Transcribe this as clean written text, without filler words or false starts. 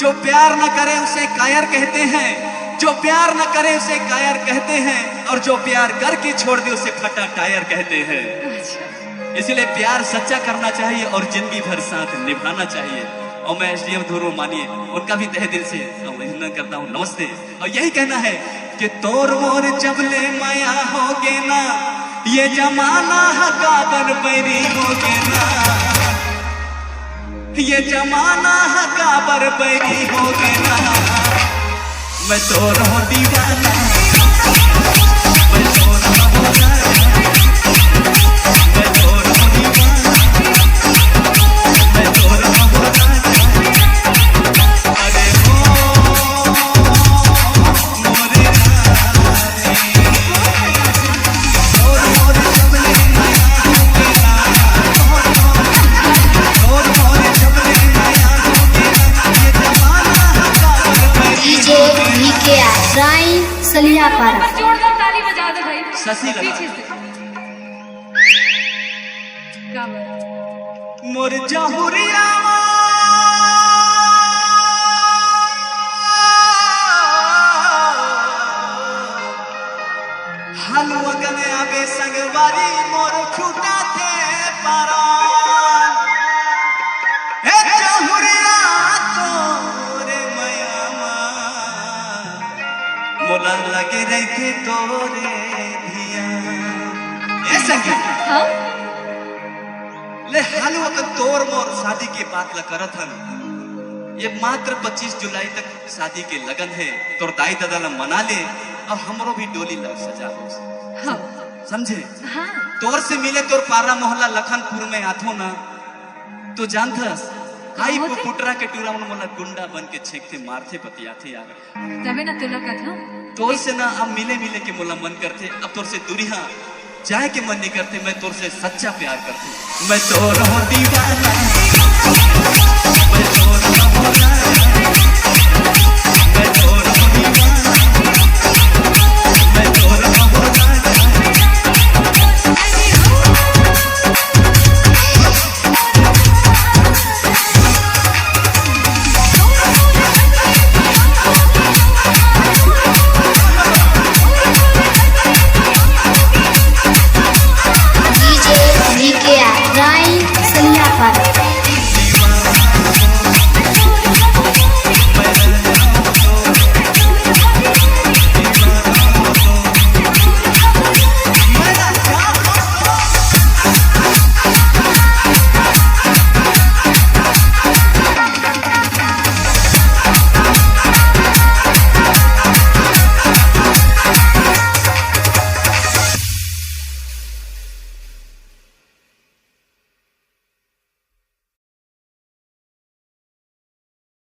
जो प्यार न करे उसे कायर कहते हैं, जो प्यार न करे उसे कायर कहते हैं, और जो प्यार करके छोड़ दे उसे फटा टायर कहते हैं। इसलिए प्यार सच्चा करना चाहिए और जिंदगी भर साथ निभाना चाहिए। और मैं एसडीएम धुरो मानिए उनका भी तहे दिल से अभिनंदन करता हूँ, नमस्ते। और यही कहना है कि तोर मोर जबले माया होगे ना, ये जमाना हकाबर पैरी होगे ना, ये जमाना हकाबर पैरी होगे ना, मैं तो रहो दीवाना, मैं तो रहो राजा, मैं तो रहो दीवाना, मैं तो रहो राजा। अरे हो मोरे रानी, और मोरे जबले माया होगे ना, और मोरे जबले माया होगे ना, ये जमाना हकाबर पैरी होगे ना। के राई सलिया पारा जोरदार ताली बजा दो भाई शशि लगा। पीछे से क्या बोला? मोर जहुरिया हलवा गने आबे संगवारी मोर छूटा थे पारा, हे जहुरिया तोरे मयामा मोला लगे रहे तोरे धिया। ये संगीत हाँ ले हालुआ का तोर मोर शादी के बात ला करत हन। ये मात्र 25 जुलाई तक शादी के लगन है, तोर दाई दादा ला मना ले और हमरो भी डोली ला सजा हो, हाँ समझे? हाँ तोर से मिले तोर पारा मोहल्ला लखनपुर में आथो ना, तो जानथस आई होते? पुटरा के टूरा मन मोला गुंडा बन के छेकते मारथे पतियाथे यार। तबे ना तुला का था तोर से ना अब मिले मिले के मोला मन करते, अब तोर से दूरी हाँ जाए के मन नहीं करते, मैं तोर से सच्चा प्यार करते, मैं तो रहो दीवाना, मैं